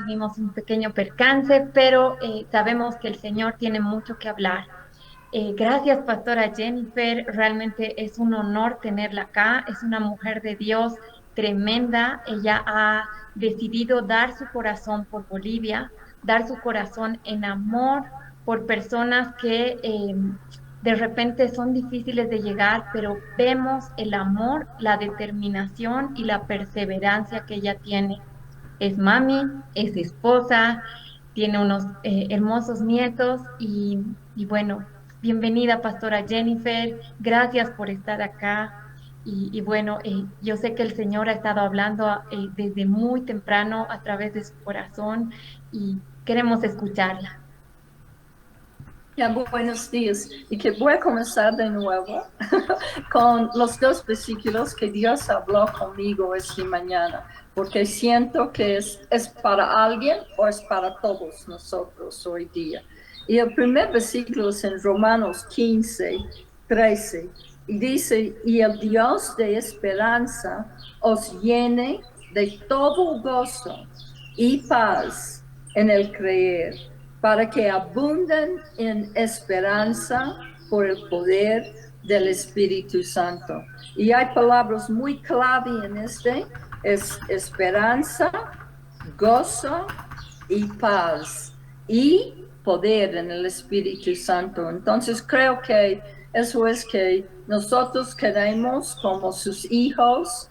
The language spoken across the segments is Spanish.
tuvimos un pequeño percance, pero sabemos que el Señor tiene mucho que hablar. Gracias, Pastora Jennifer. Realmente es un honor tenerla acá. Es una mujer de Dios tremenda. Ella ha decidido dar su corazón por Bolivia, dar su corazón en amor por personas que de repente son difíciles de llegar, pero vemos el amor, la determinación y la perseverancia que ella tiene. Es mami, es esposa, tiene unos hermosos nietos y bueno, bienvenida, Pastora Jennifer. Gracias por estar acá. Y bueno, yo sé que el Señor ha estado hablando desde muy temprano a través de su corazón y queremos escucharla. Ya, buenos días. Y que voy a comenzar de nuevo con los dos versículos que Dios habló conmigo esta mañana, porque siento que es para alguien o es para todos nosotros hoy día. Y el primer versículo es en Romanos 15:13, y dice, y el Dios de esperanza os llene de todo gozo y paz en el creer, para que abunden en esperanza por el poder del Espíritu Santo. Y hay palabras muy clave en es esperanza, gozo y paz y poder en el Espíritu Santo. Entonces creo que eso es que nosotros queremos como sus hijos,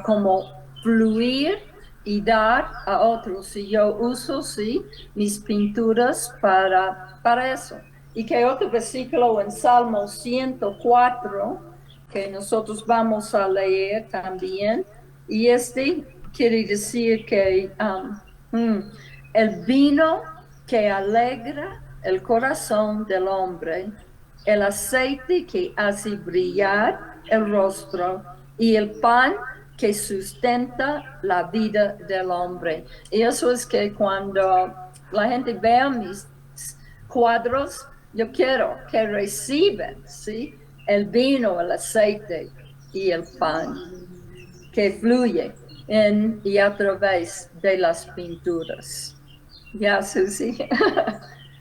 como fluir y dar a otros. Y yo uso, sí, mis pinturas para eso. Y que otro versículo en Salmo 104 que nosotros vamos a leer también. Y quiere decir que el vino que alegra el corazón del hombre, el aceite que hace brillar el rostro y el pan que sustenta la vida del hombre. Y eso es que cuando la gente vea mis cuadros, yo quiero que reciban, ¿sí? El vino, el aceite y el pan que fluye en y a través de las pinturas. Ya, Susi.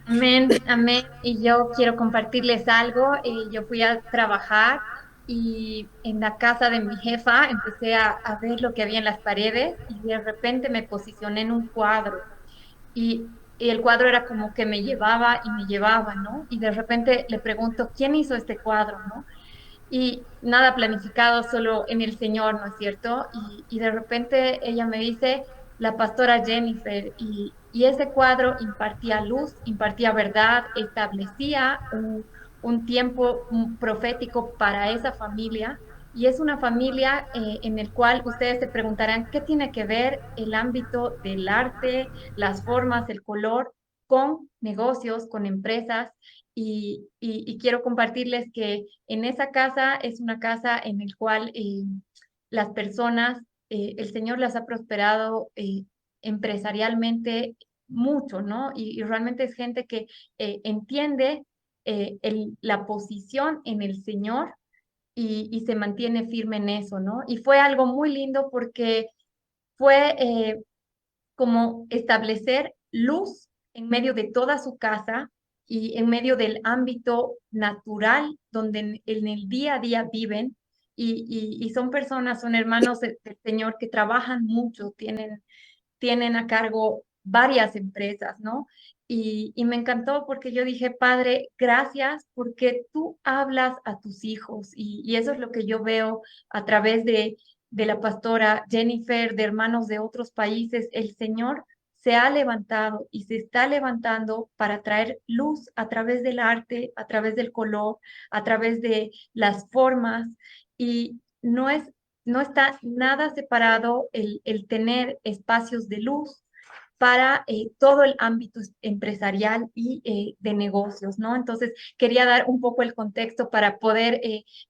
Amén, amén. Y yo quiero compartirles algo. Yo fui a trabajar y en la casa de mi jefa empecé a ver lo que había en las paredes y de repente me posicioné en un cuadro y el cuadro era como que me llevaba y me llevaba, ¿no? Y de repente le pregunto, ¿quién hizo este cuadro, no? Y nada planificado, solo en el Señor, ¿no es cierto? Y de repente ella me dice, la pastora Jennifer, y ese cuadro impartía luz, impartía verdad, establecía un tiempo profético para esa familia. Y es una familia en el cual ustedes se preguntarán, ¿qué tiene que ver el ámbito del arte, las formas, el color con negocios, con empresas? Y quiero compartirles que en esa casa es una casa en el cual las personas, el Señor las ha prosperado empresarialmente mucho, ¿no? Y realmente es gente que entiende la posición en el Señor y se mantiene firme en eso, ¿no? Y fue algo muy lindo porque fue como establecer luz en medio de toda su casa y en medio del ámbito natural donde en el día a día viven y son personas, son hermanos del Señor que trabajan mucho, tienen a cargo varias empresas, ¿no? Y me encantó porque yo dije, Padre, gracias porque tú hablas a tus hijos y eso es lo que yo veo a través de la pastora Jennifer, de hermanos de otros países. El Señor se ha levantado y se está levantando para traer luz a través del arte, a través del color, a través de las formas y no está nada separado el tener espacios de luz para todo el ámbito empresarial y de negocios, ¿no? Entonces, quería dar un poco el contexto para poder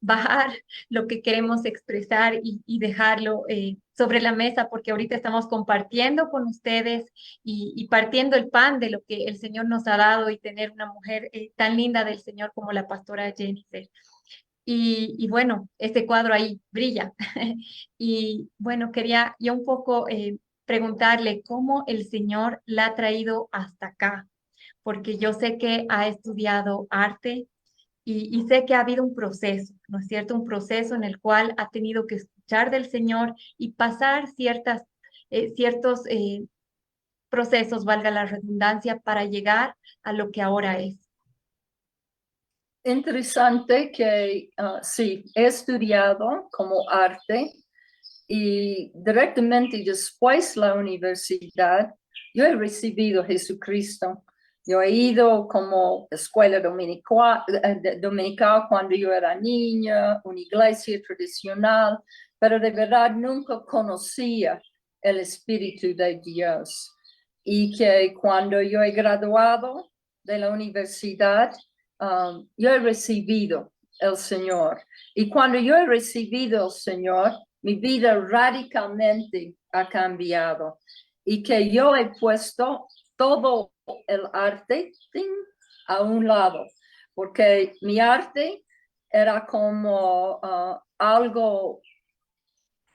bajar lo que queremos expresar y dejarlo sobre la mesa, porque ahorita estamos compartiendo con ustedes y partiendo el pan de lo que el Señor nos ha dado y tener una mujer tan linda del Señor como la pastora Jennifer. Y bueno, este cuadro ahí brilla. Y bueno, quería yo un poco preguntarle cómo el Señor la ha traído hasta acá, porque yo sé que ha estudiado arte y sé que ha habido un proceso, ¿no es cierto? Un proceso en el cual ha tenido que escuchar del Señor y pasar ciertos procesos, valga la redundancia, para llegar a lo que ahora es. Interesante que sí, he estudiado como arte y directamente después de la universidad, yo he recibido a Jesucristo. Yo he ido como escuela dominical cuando yo era niña, una iglesia tradicional, pero de verdad nunca conocía el Espíritu de Dios. Y que cuando yo he graduado de la universidad, yo he recibido el Señor. Y cuando yo he recibido el Señor, mi vida radicalmente ha cambiado y que yo he puesto todo el arte a un lado, porque mi arte era como algo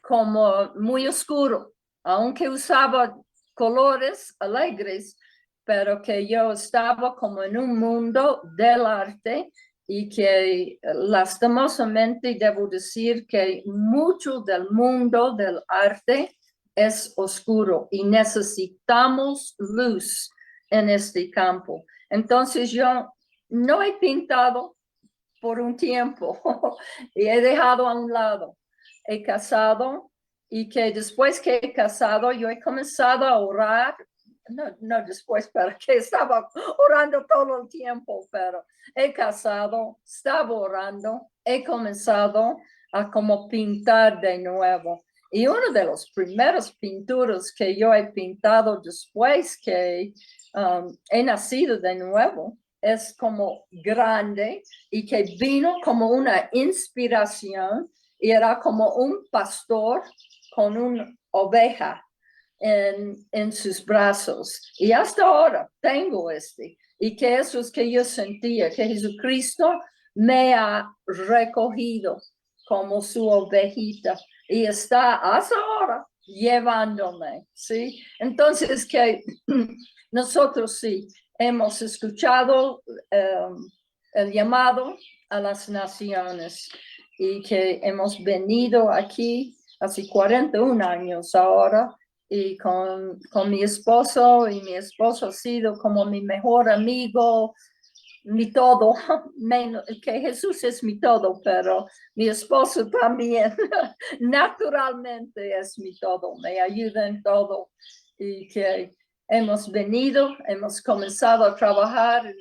como muy oscuro, aunque usaba colores alegres, pero que yo estaba como en un mundo del arte y que lastimosamente debo decir que mucho del mundo del arte es oscuro y necesitamos luz en este campo. Entonces yo no he pintado por un tiempo y he dejado a un lado. He casado y que después que he casado yo he comenzado a orar, no después, pero que estaba orando todo el tiempo, pero he casado, estaba orando, he comenzado a como pintar de nuevo. Y uno de los primeros pinturas que yo he pintado después que he nacido de nuevo es como grande y que vino como una inspiración y era como un pastor con una oveja en sus brazos. Y hasta ahora tengo y que eso es que yo sentía, que Jesucristo me ha recogido como su ovejita y está hasta ahora llevándome, ¿sí? Entonces que nosotros sí hemos escuchado el llamado a las naciones y que hemos venido aquí hace 41 años ahora y con mi esposo, y mi esposo ha sido como mi mejor amigo, mi todo, que Jesús es mi todo, pero mi esposo también naturalmente es mi todo, me ayuda en todo y que hemos venido, hemos comenzado a trabajar en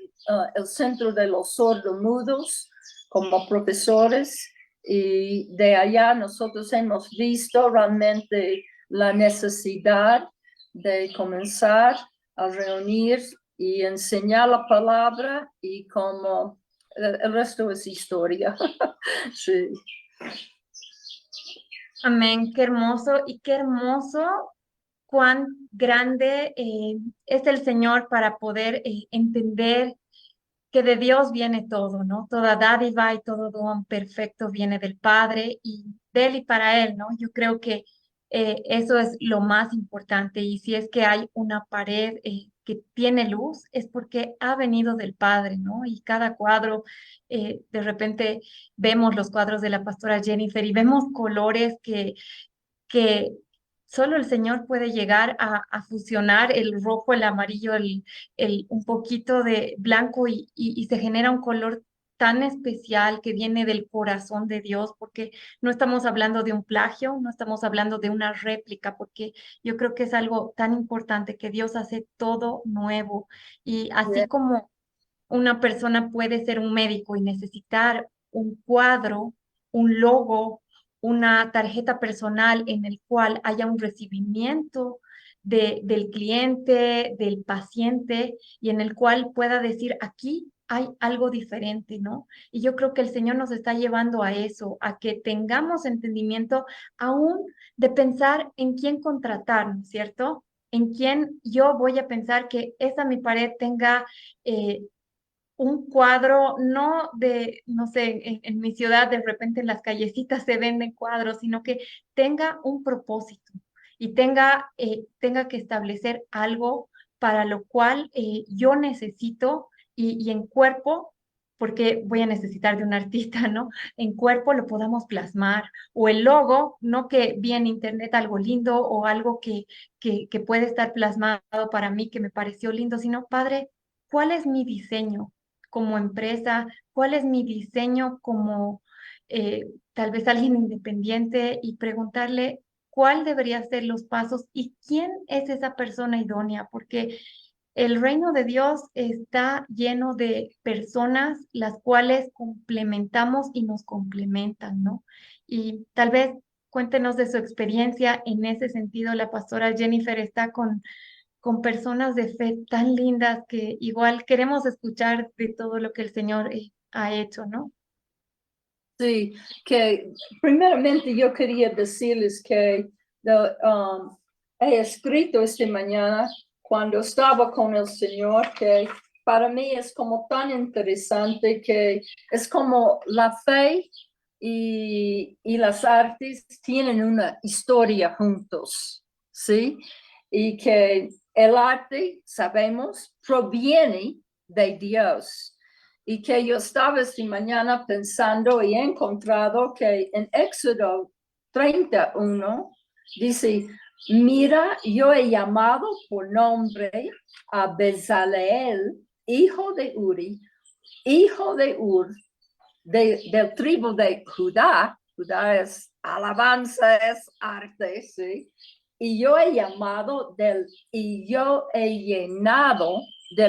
el Centro de los Sordomudos como profesores y de allá nosotros hemos visto realmente la necesidad de comenzar a reunir y enseñar la palabra y como el resto es historia. Sí. Amén, qué hermoso y qué hermoso cuán grande es el Señor para poder entender que de Dios viene todo, ¿no? Toda dádiva y todo don perfecto viene del Padre y de Él y para Él, ¿no? Yo creo que eso es lo más importante y si es que hay una pared que tiene luz, es porque ha venido del Padre, ¿no? Y cada cuadro, de repente vemos los cuadros de la pastora Jennifer y vemos colores que solo el Señor puede llegar a fusionar el rojo, el amarillo, un poquito de blanco y se genera un color tan especial que viene del corazón de Dios, porque no estamos hablando de un plagio, no estamos hablando de una réplica, porque yo creo que es algo tan importante que Dios hace todo nuevo. Y así como una persona puede ser un médico y necesitar un cuadro, un logo, una tarjeta personal en el cual haya un recibimiento del cliente, del paciente, y en el cual pueda decir, aquí hay algo diferente, ¿no? Y yo creo que el Señor nos está llevando a eso, a que tengamos entendimiento aún de pensar en quién contratar, ¿no es cierto? En quién yo voy a pensar que esa mi pared tenga un cuadro, no de, no sé, en mi ciudad de repente en las callecitas se venden cuadros, sino que tenga un propósito. y tenga que establecer algo para lo cual yo necesito y en cuerpo, porque voy a necesitar de un artista, ¿no? En cuerpo lo podamos plasmar, o el logo, no que vi en internet algo lindo o algo que puede estar plasmado para mí que me pareció lindo, sino, Padre, ¿cuál es mi diseño como empresa? ¿Cuál es mi diseño como tal vez alguien independiente? Y preguntarle cuál debería ser los pasos y quién es esa persona idónea, porque el reino de Dios está lleno de personas las cuales complementamos y nos complementan, ¿no? Y tal vez cuéntenos de su experiencia en ese sentido. La pastora Jennifer está con personas de fe tan lindas que igual queremos escuchar de todo lo que el Señor ha hecho, ¿no? Sí, que primeramente yo quería decirles que he escrito esta mañana cuando estaba con el Señor, que para mí es como tan interesante que es como la fe y las artes tienen una historia juntos, ¿sí? Y que el arte, sabemos, proviene de Dios. Y que yo estaba esta mañana pensando y he encontrado que en Éxodo 31 dice, mira, yo he llamado por nombre a Bezaleel, hijo de Uri, hijo de Ur, del tribu de Judá. Judá es alabanza, es arte, ¿sí? Y yo he llenado del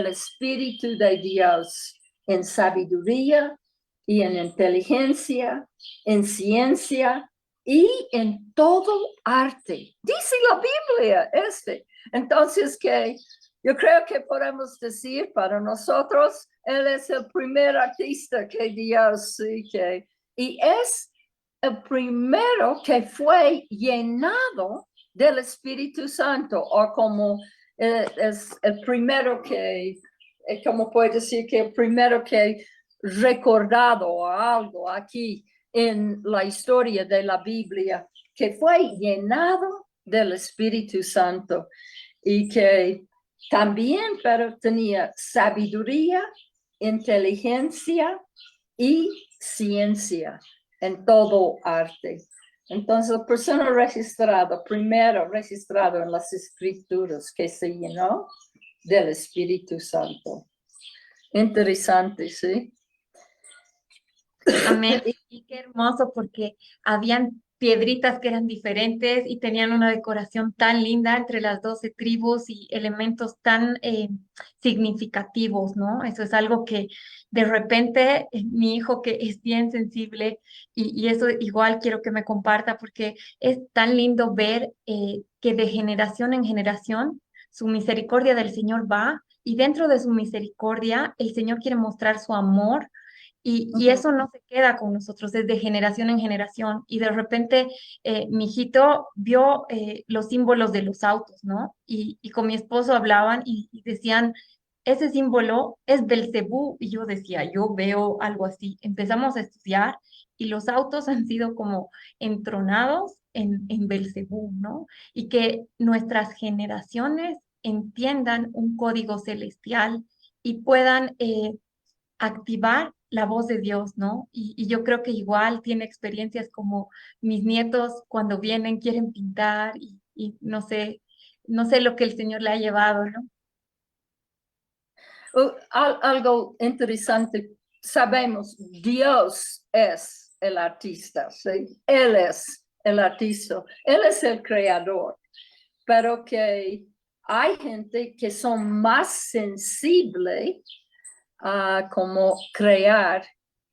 Espíritu de Dios en sabiduría y en inteligencia, en ciencia y en todo arte. Dice la Biblia Entonces que yo creo que podemos decir para nosotros, él es el primer artista que Dios sí que, y es el primero que fue llenado del Espíritu Santo, o como es el primero que, como puede decir que el primero que recordado algo aquí en la historia de la Biblia, que fue llenado del Espíritu Santo y que también, pero tenía sabiduría, inteligencia y ciencia en todo arte. Entonces, la persona registrada, primero registrado en las escrituras, que se llenó del Espíritu Santo. Interesante, ¿sí? Amén. Y qué hermoso porque habían piedritas que eran diferentes y tenían una decoración tan linda entre las 12 tribus y elementos tan significativos, ¿no? Eso es algo que de repente mi hijo que es bien sensible y eso igual quiero que me comparta porque es tan lindo ver que de generación en generación su misericordia del Señor va y dentro de su misericordia el Señor quiere mostrar su amor y eso no se queda con nosotros, es de generación en generación. Y de repente mi hijito vio los símbolos de los autos, ¿no? Y con mi esposo hablaban y decían, ese símbolo es Belcebú. Y yo decía, yo veo algo así. Empezamos a estudiar y los autos han sido como entronados en Belcebú, ¿no? Y que nuestras generaciones entiendan un código celestial y puedan activar la voz de Dios, ¿no? Y yo creo que igual tiene experiencias como mis nietos cuando vienen, quieren pintar y no sé lo que el Señor le ha llevado, ¿no? Algo interesante, sabemos, Dios es el artista, ¿sí? Él es el artista, Él es el creador, pero que hay gente que son más sensibles a como crear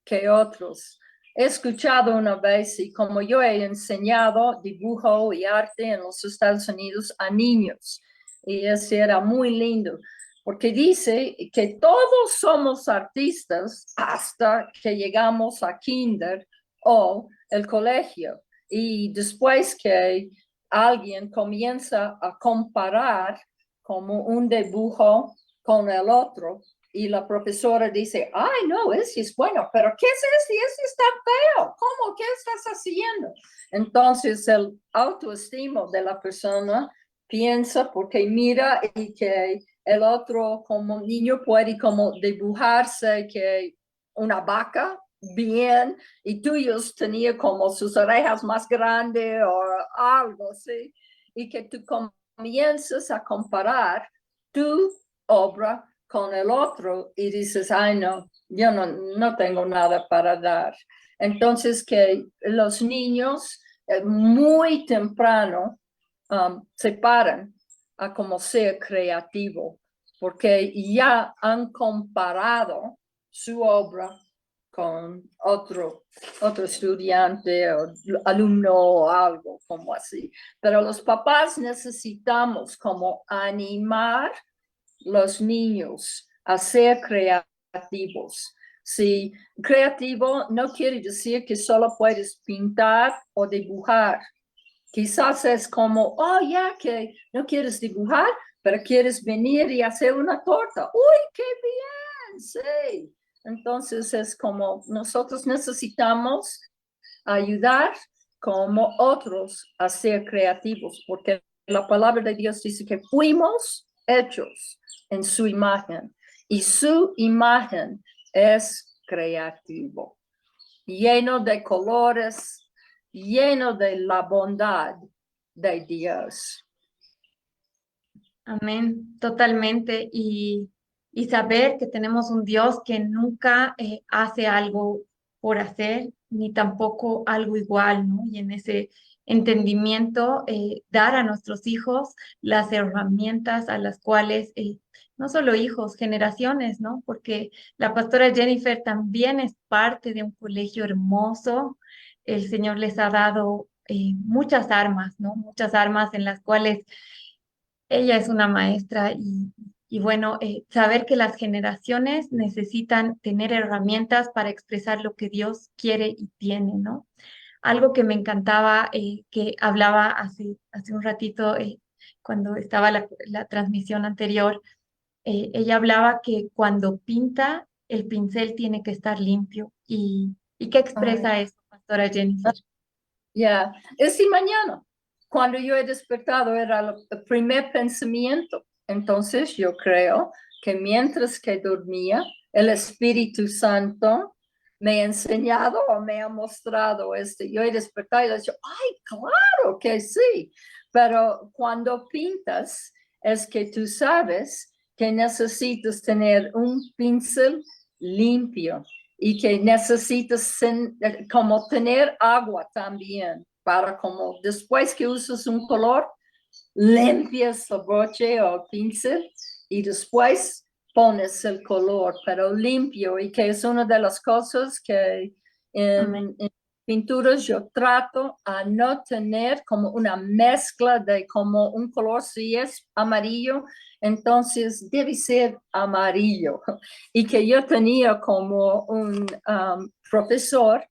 que otros. He escuchado una vez y como yo he enseñado dibujo y arte en los Estados Unidos a niños, y eso era muy lindo, porque dice que todos somos artistas hasta que llegamos a kinder o el colegio, y después que alguien comienza a comparar como un dibujo con el otro, y la profesora dice, ay, no, ese es bueno, pero ¿qué es ese? Ese está feo. ¿Cómo? ¿Qué estás haciendo? Entonces el autoestima de la persona piensa porque mira y que el otro como niño puede como dibujarse que una vaca bien y tuyos tenía como sus orejas más grandes o algo así y que tú comienzas a comparar tu obra con el otro y dices, ay no, yo no tengo nada para dar. Entonces que los niños muy temprano se paran a como ser creativo, porque ya han comparado su obra con otro estudiante o alumno o algo como así. Pero los papás necesitamos como animar los niños a ser creativos. Si creativo no quiere decir que solo puedes pintar o dibujar. Quizás es como, oh, ya que no quieres dibujar, pero quieres venir y hacer una torta. ¡Uy, qué bien! Sí. Entonces es como nosotros necesitamos ayudar como otros a ser creativos, porque la palabra de Dios dice que fuimos hechos en su imagen y su imagen es creativo, lleno de colores, lleno de la bondad de Dios. Amén, totalmente. Y saber que tenemos un Dios que nunca hace algo por hacer, ni tampoco algo igual, ¿no? Y en ese entendimiento, dar a nuestros hijos las herramientas a las cuales, no solo hijos, generaciones, ¿no? Porque la pastora Jennifer también es parte de un colegio hermoso. El Señor les ha dado muchas armas, ¿no? Muchas armas en las cuales ella es una maestra y bueno, saber que las generaciones necesitan tener herramientas para expresar lo que Dios quiere y tiene, ¿no? Algo que me encantaba, que hablaba hace un ratito, cuando estaba la transmisión anterior, ella hablaba que cuando pinta, el pincel tiene que estar limpio. ¿Y qué Ay, expresa eso, Pastora Jennifer? ya, es y mañana. Cuando yo he despertado era el primer pensamiento. Entonces yo creo que mientras que dormía, el Espíritu Santo me ha enseñado o me ha mostrado este. Yo he despertado y he dicho, ay, claro que sí. Pero cuando pintas, es que tú sabes que necesitas tener un pincel limpio y que necesitas como tener agua también para como después que usas un color, limpias el broche o pincel y después pones el color, pero limpio y que es una de las cosas que Amén. en pinturas yo trato a no tener como una mezcla de como un color, si es amarillo, entonces debe ser amarillo. Y que yo tenía como un profesor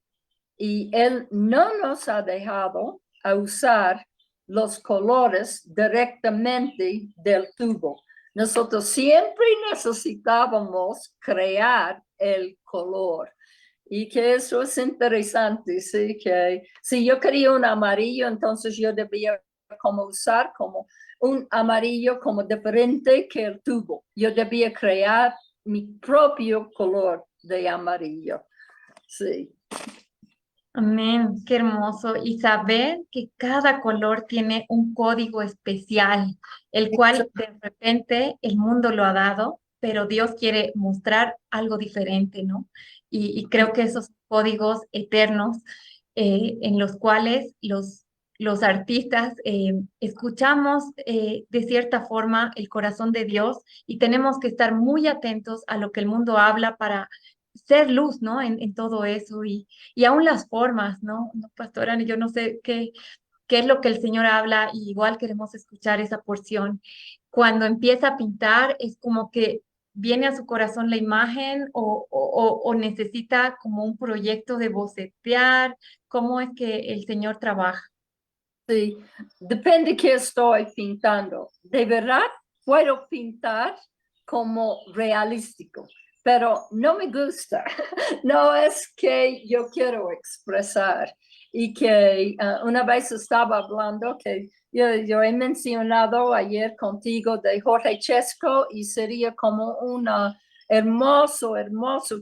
y él no nos ha dejado a usar los colores directamente del tubo. Nosotros siempre necesitábamos crear el color. Y que eso es interesante, sí, que si yo quería un amarillo, entonces yo debía como usar como un amarillo como diferente que el tubo. Yo debía crear mi propio color de amarillo, sí. Amén, qué hermoso. Y saber que cada color tiene un código especial, el cual de repente el mundo lo ha dado, pero Dios quiere mostrar algo diferente, ¿no? Y creo que esos códigos eternos en los cuales los artistas escuchamos de cierta forma el corazón de Dios y tenemos que estar muy atentos a lo que el mundo habla para ser luz, ¿no? En todo eso y aún las formas, ¿no? No, pastora, yo no sé qué es lo que el Señor habla, y igual queremos escuchar esa porción. Cuando empieza a pintar, es como que viene a su corazón la imagen o necesita como un proyecto de bocetear. ¿Cómo es que el Señor trabaja? Sí, depende qué estoy pintando. De verdad, puedo pintar como realístico, pero no me gusta, no es que yo quiero expresar. Y que una vez estaba hablando que yo he mencionado ayer contigo de Jorge Chesco y sería como una hermoso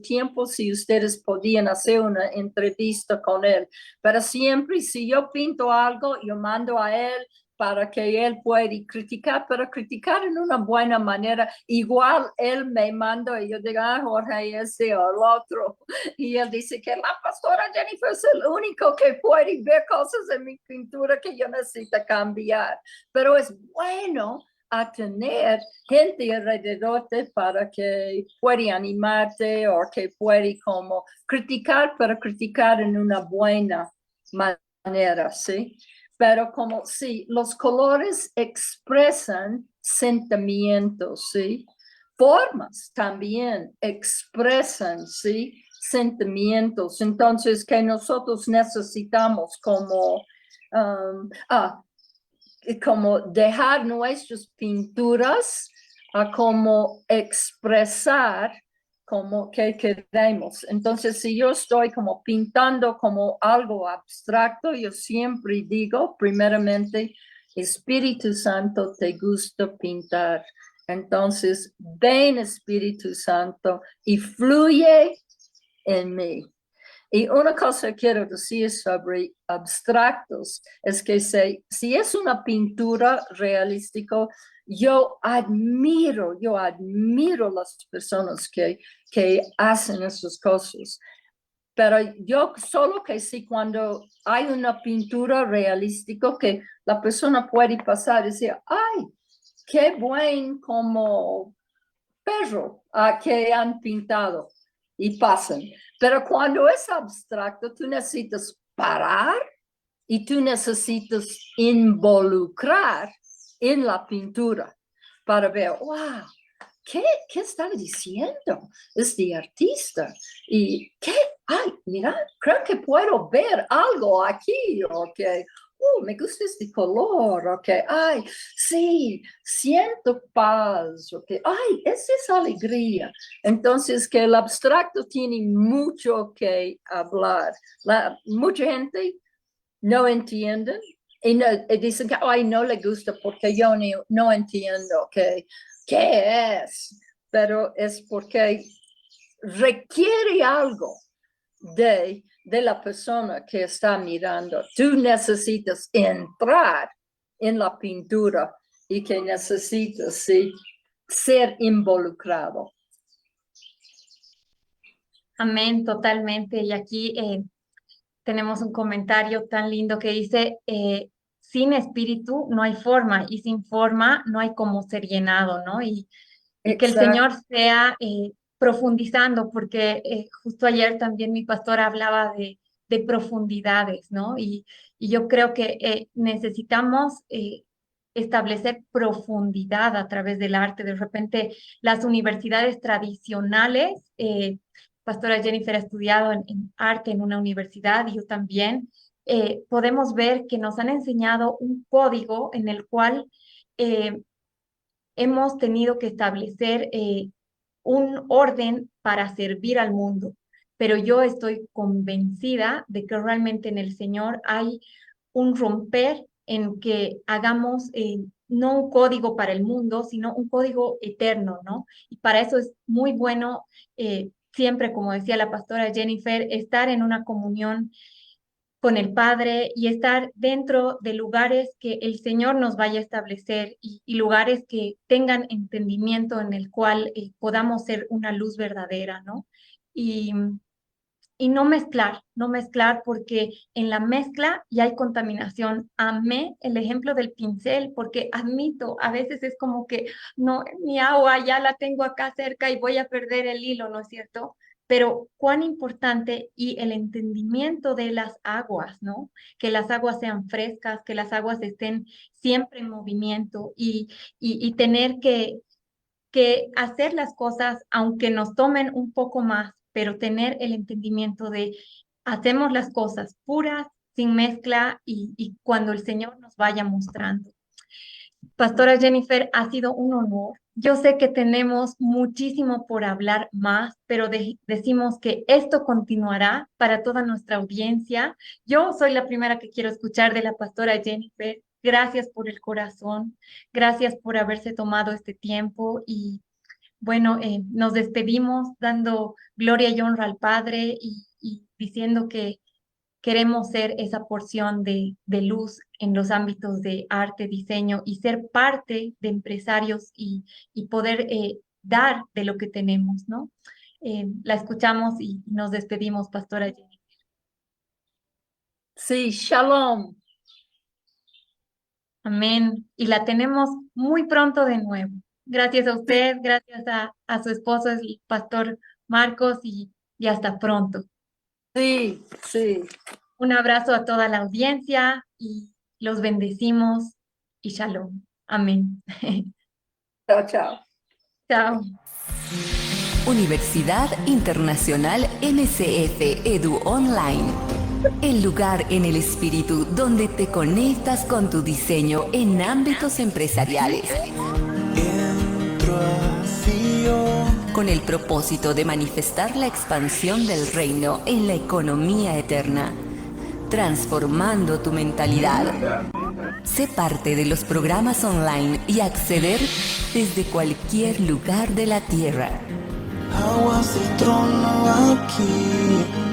tiempo si ustedes podían hacer una entrevista con él. Pero siempre si yo pinto algo, yo mando a él para que él pueda criticar, pero criticar en una buena manera. Igual él me manda y yo digo, Jorge, ese o el otro. Y él dice que la pastora Jennifer es el único que puede ver cosas en mi pintura que yo necesito cambiar. Pero es bueno a tener gente alrededor para que puede animarte o que puede como criticar, pero criticar en una buena manera, ¿sí? Pero como sí, los colores expresan sentimientos, ¿sí? Formas también expresan, ¿sí? Sentimientos. Entonces, que nosotros necesitamos como dejar nuestras pinturas a como expresar como que queremos. Entonces, si yo estoy como pintando como algo abstracto, yo siempre digo, primeramente, Espíritu Santo, te gusta pintar. Entonces, ven Espíritu Santo y fluye en mí. Y una cosa que quiero decir sobre abstractos es que si es una pintura realística, yo admiro las personas que hacen esas cosas. Pero yo solo que sí, cuando hay una pintura realística que la persona puede pasar y decir, ay, qué buen como perro que han pintado y pasan. Pero cuando es abstracto, tú necesitas parar y tú necesitas involucrar en la pintura para ver, wow, ¿qué estaba diciendo este artista? Y qué, ay, mira, creo que puedo ver algo aquí, ok. Me gusta este color, ok. Ay, sí, siento paz, ok. Ay, esa es alegría. Entonces, que el abstracto tiene mucho que hablar. Mucha gente no entiende y, y dicen que ay, no le gusta porque yo no entiendo qué es, pero es porque requiere algo de la persona que está mirando. Tú necesitas entrar en la pintura y que necesitas sí, ser involucrado. Amén, totalmente. Y aquí tenemos un comentario tan lindo que dice, sin espíritu no hay forma y sin forma no hay cómo ser llenado, ¿no? Y que el Señor Exacto. sea profundizando, porque justo ayer también mi pastor hablaba de profundidades, ¿no? Y yo creo que necesitamos establecer profundidad a través del arte. De repente, las universidades tradicionales, pastora Jennifer ha estudiado en arte en una universidad y yo también, podemos ver que nos han enseñado un código en el cual eh, hemos tenido que establecer un orden para servir al mundo, pero yo estoy convencida de que realmente en el Señor hay un romper en que hagamos no un código para el mundo, sino un código eterno, ¿no? Y para eso es muy bueno siempre, como decía la pastora Jennifer, estar en una comunión con el Padre y estar dentro de lugares que el Señor nos vaya a establecer y lugares que tengan entendimiento en el cual podamos ser una luz verdadera, ¿no? Y, y no mezclar porque en la mezcla ya hay contaminación. Amé el ejemplo del pincel porque admito, a veces es como que no, mi agua ya la tengo acá cerca y voy a perder el hilo, ¿no es cierto? Pero cuán importante y el entendimiento de las aguas, ¿no? Que las aguas sean frescas, que las aguas estén siempre en movimiento y tener que hacer las cosas, aunque nos tomen un poco más, pero tener el entendimiento de hacemos las cosas puras, sin mezcla y cuando el Señor nos vaya mostrando. Pastora Jennifer, ha sido un honor Yo sé que tenemos muchísimo por hablar más, pero decimos que esto continuará para toda nuestra audiencia. Yo soy la primera que quiero escuchar de la pastora Jennifer. Gracias por el corazón, gracias por haberse tomado este tiempo y bueno, nos despedimos dando gloria y honra al Padre y diciendo que queremos ser esa porción de luz en los ámbitos de arte, diseño y ser parte de empresarios y poder dar de lo que tenemos, ¿no? La escuchamos y nos despedimos, Pastora Jenny. Sí, shalom. Amén. Y la tenemos muy pronto de nuevo. Gracias a usted, gracias a su esposo, el Pastor Marcos, y hasta pronto. Sí, sí. Un abrazo a toda la audiencia y los bendecimos y shalom. Amén. Chao, chao. Chao. Universidad Internacional NCF Edu Online. El lugar en el espíritu donde te conectas con tu diseño en ámbitos empresariales. Con el propósito de manifestar la expansión del reino en la economía eterna, transformando tu mentalidad. Sé parte de los programas online y acceder desde cualquier lugar de la tierra. Aguas del trono aquí.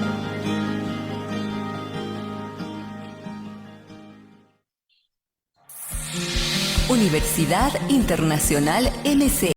Universidad Internacional NC